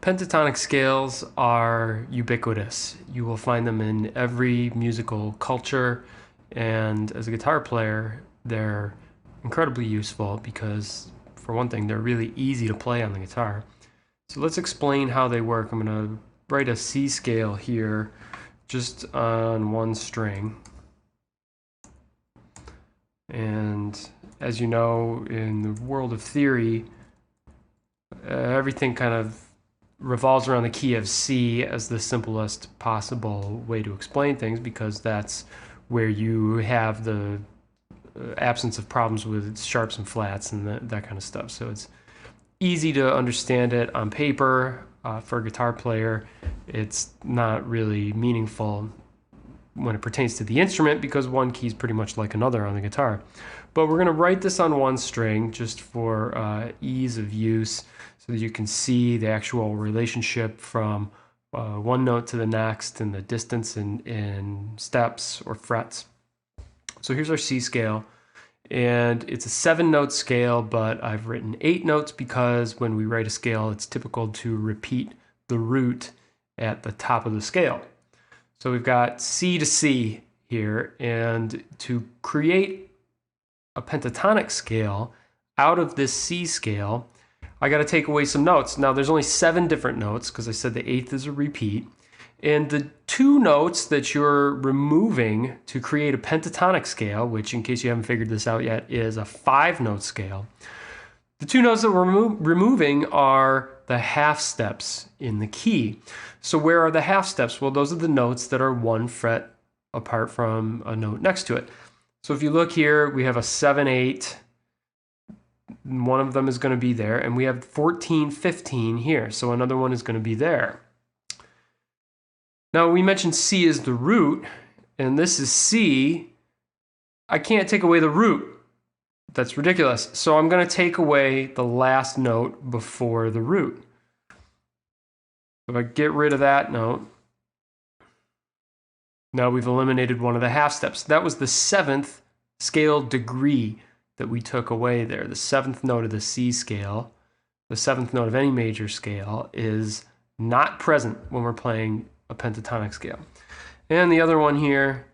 Pentatonic scales are ubiquitous. You will find them in every musical culture, and as a guitar player, they're incredibly useful because, for one thing, they're really easy to play on the guitar. So let's explain how they work. I'm going to write a C scale here just on one string. And as you know, in the world of theory, everything kind of revolves around the key of C as the simplest possible way to explain things, because that's where you have the absence of problems with sharps and flats and that kind of stuff. So it's easy to understand it on paper. For a guitar player, it's not really meaningful when it pertains to the instrument because one key is pretty much like another on the guitar. But we're going to write this on one string just for ease of use, so that you can see the actual relationship from one note to the next and the distance in steps or frets. So here's our C scale, and it's a 7-note scale, but I've written 8 notes because when we write a scale, it's typical to repeat the root at the top of the scale. So we've got C to C here, and to create a pentatonic scale out of this C scale, I got to take away some notes. Now there's only 7 different notes because I said the 8th is a repeat. And the 2 notes that you're removing to create a pentatonic scale, which in case you haven't figured this out yet, is a 5-note scale. The 2 notes that we're removing are the half steps in the key. So where are the half steps? Well, those are the notes that are 1 fret apart from a note next to it. So if you look here, we have a 7-8. One of them is going to be there, and we have 14-15 here, so another one is going to be there. Now we mentioned C is the root, and this is C. I can't take away the root. That's ridiculous. So I'm going to take away the last note before the root. If I get rid of that note, now we've eliminated one of the half steps. That was the 7th scale degree that we took away there. The 7th note of the C scale, the 7th note of any major scale, is not present when we're playing a pentatonic scale. And the other one here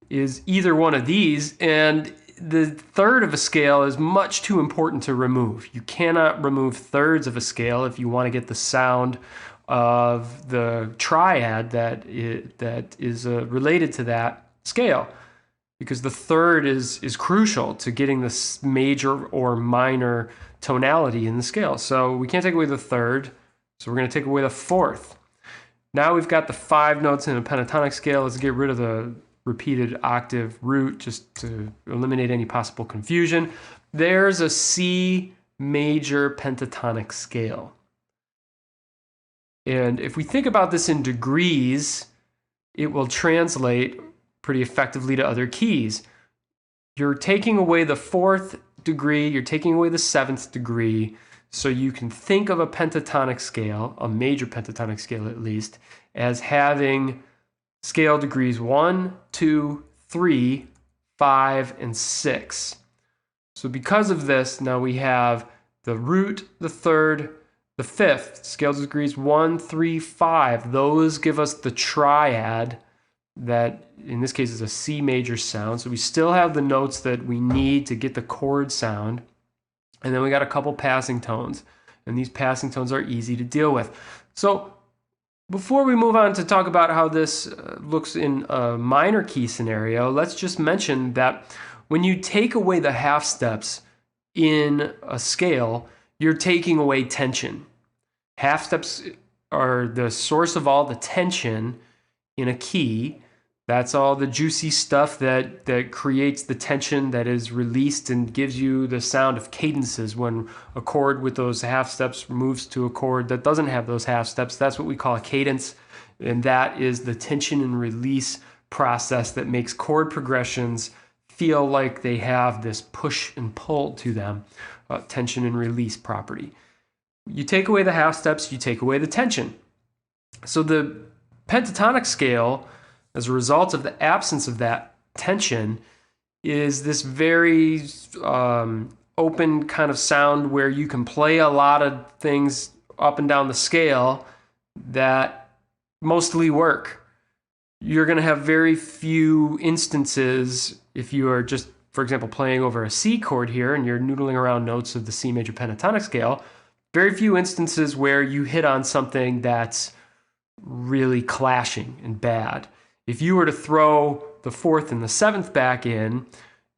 is either one of these, and the 3rd of a scale is much too important to remove. You cannot remove 3rds of a scale if you want to get the sound of the triad that is related to that scale, because the 3rd is crucial to getting this major or minor tonality in the scale. So we can't take away the 3rd, so we're going to take away the 4th. Now we've got the 5 notes in a pentatonic scale. Let's get rid of the repeated octave root just to eliminate any possible confusion. There's a C major pentatonic scale. And if we think about this in degrees, it will translate pretty effectively to other keys. You're taking away the 4th degree, you're taking away the 7th degree, so you can think of a pentatonic scale, a major pentatonic scale at least, as having scale degrees 1, 2, 3, 5, and 6. So because of this, now we have the root, the 3rd, the 5th, scale degrees 1, 3, 5. Those give us the triad that in this case is a C major sound. So we still have the notes that we need to get the chord sound. And then we got a couple passing tones, and these passing tones are easy to deal with. So before we move on to talk about how this looks in a minor key scenario, let's just mention that when you take away the half steps in a scale, you're taking away tension. Half steps are the source of all the tension in a key. That's all the juicy stuff that creates the tension that is released and gives you the sound of cadences when a chord with those half steps moves to a chord that doesn't have those half steps. That's what we call a cadence, and that is the tension and release process that makes chord progressions feel like they have this push and pull to them, tension and release property. You take away the half steps, you take away the tension. So the pentatonic scale, as a result of the absence of that tension, is this very open kind of sound where you can play a lot of things up and down the scale that mostly work. You're going to have very few instances if you are just, for example, playing over a C chord here and you're noodling around notes of the C major pentatonic scale, very few instances where you hit on something that's really clashing and bad. If you were to throw the 4th and the 7th back in,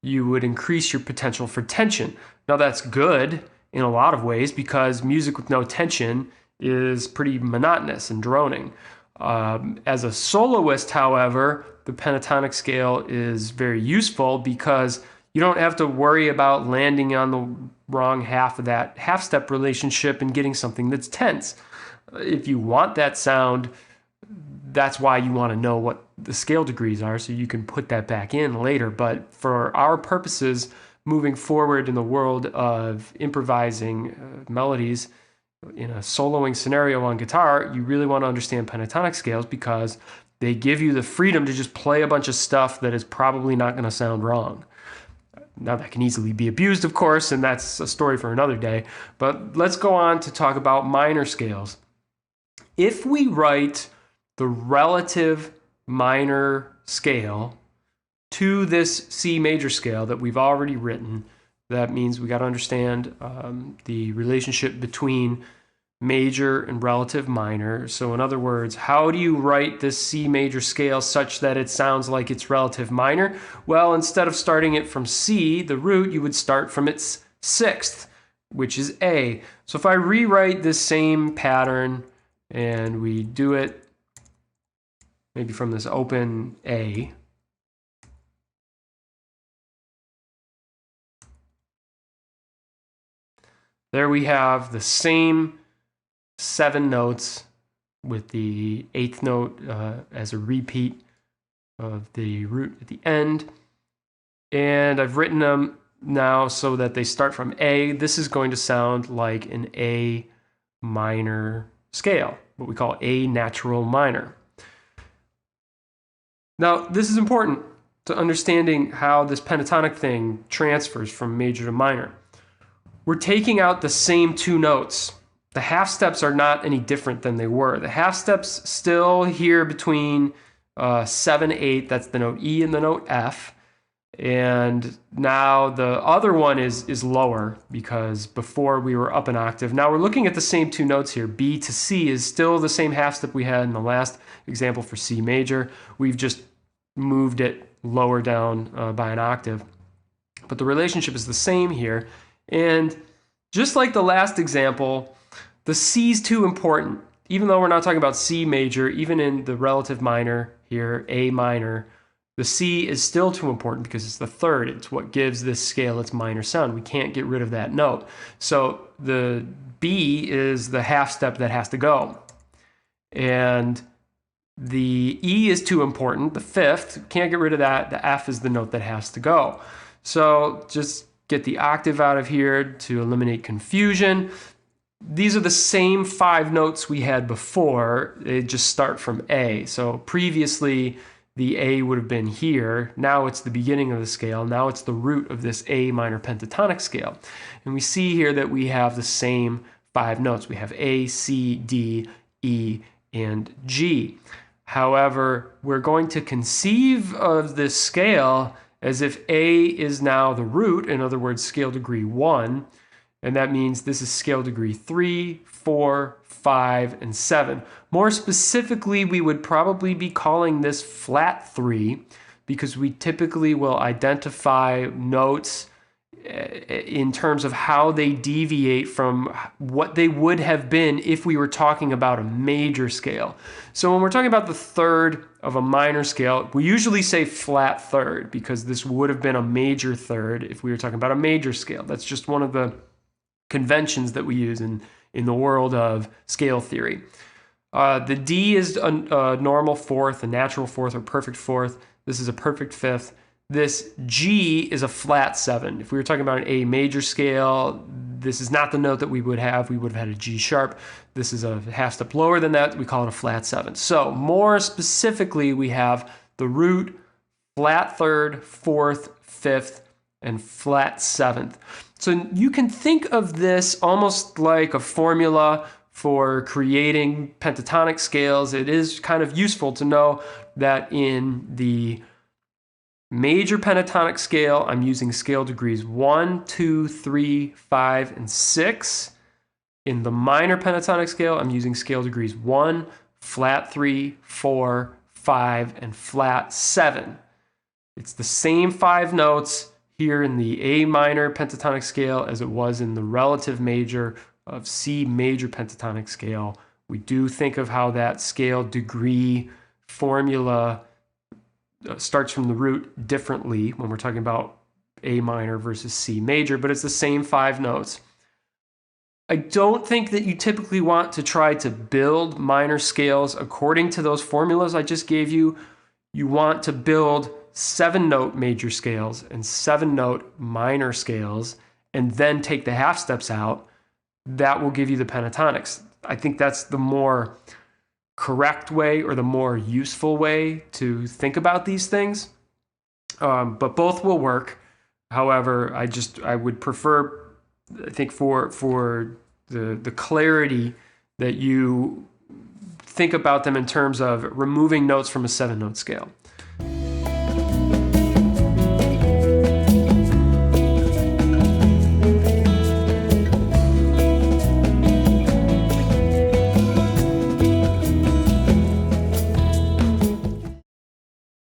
you would increase your potential for tension. Now that's good in a lot of ways because music with no tension is pretty monotonous and droning. As a soloist, however, the pentatonic scale is very useful because you don't have to worry about landing on the wrong half of that half-step relationship and getting something that's tense. If you want that sound, that's why you want to know what the scale degrees are so you can put that back in later. But for our purposes, moving forward in the world of improvising melodies in a soloing scenario on guitar, you really want to understand pentatonic scales because they give you the freedom to just play a bunch of stuff that is probably not going to sound wrong. Now that can easily be abused, of course, and that's a story for another day. But let's go on to talk about minor scales. If we write the relative minor scale to this C major scale that we've already written, that means we got to understand the relationship between major and relative minor. So in other words, how do you write this C major scale such that it sounds like it's relative minor? Well, instead of starting it from C, the root, you would start from its 6th, which is A. So if I rewrite this same pattern and we do it maybe from this open A, there we have the same 7 notes with the 8th note as a repeat of the root at the end. And I've written them now so that they start from A. This is going to sound like an A minor scale, what we call A natural minor. Now, this is important to understanding how this pentatonic thing transfers from major to minor. We're taking out the same 2 notes. The half steps are not any different than they were. The half steps still here between 7, 8, that's the note E and the note F. And now the other one is lower because before we were up an octave. Now we're looking at the same 2 notes here. B to C is still the same half step we had in the last example for C major. We've just moved it lower down by an octave. But the relationship is the same here. And just like the last example, the C is too important. Even though we're not talking about C major, even in the relative minor here, A minor, the C is still too important because it's the 3rd. It's what gives this scale its minor sound. We can't get rid of that note. So the B is the half step that has to go. And the E is too important, the 5th. Can't get rid of that. The F is the note that has to go. So just get the octave out of here to eliminate confusion. These are the same 5 notes we had before. They just start from A. So previously the A would have been here. Now it's the beginning of the scale. Now it's the root of this A minor pentatonic scale. And we see here that we have the same 5 notes. We have A, C, D, E, and G. However, we're going to conceive of this scale as if A is now the root, in other words, scale degree 1, and that means this is scale degree 3, 4, 5, and 7. More specifically, we would probably be calling this flat 3 because we typically will identify notes in terms of how they deviate from what they would have been if we were talking about a major scale. So when we're talking about the 3rd of a minor scale, we usually say flat 3rd because this would have been a major 3rd if we were talking about a major scale. That's just one of the conventions that we use in the world of scale theory. The D is a normal 4th, a natural 4th, or perfect 4th. This is a perfect 5th. This G is a flat 7. If we were talking about an A major scale, this is not the note that we would have. We would have had a G sharp. This is a half step lower than that. We call it a flat 7. So more specifically, we have the root, flat 3rd, 4th, 5th, and flat 7th. So you can think of this almost like a formula for creating pentatonic scales, it is kind of useful to know that in the major pentatonic scale, I'm using scale degrees 1, 2, 3, 5, and 6. In the minor pentatonic scale, I'm using scale degrees 1, flat 3, 4, 5, and flat 7. It's the same 5 notes here in the A minor pentatonic scale as it was in the relative major of C major pentatonic scale. We do think of how that scale degree formula starts from the root differently when we're talking about A minor versus C major, but it's the same 5 notes. I don't think that you typically want to try to build minor scales according to those formulas I just gave you. You want to build 7-note major scales and 7-note minor scales, and then take the half steps out. That will give you the pentatonics. I think that's the more correct way or the more useful way to think about these things. But both will work. However, I would prefer, I think for the clarity, that you think about them in terms of removing notes from a 7-note scale.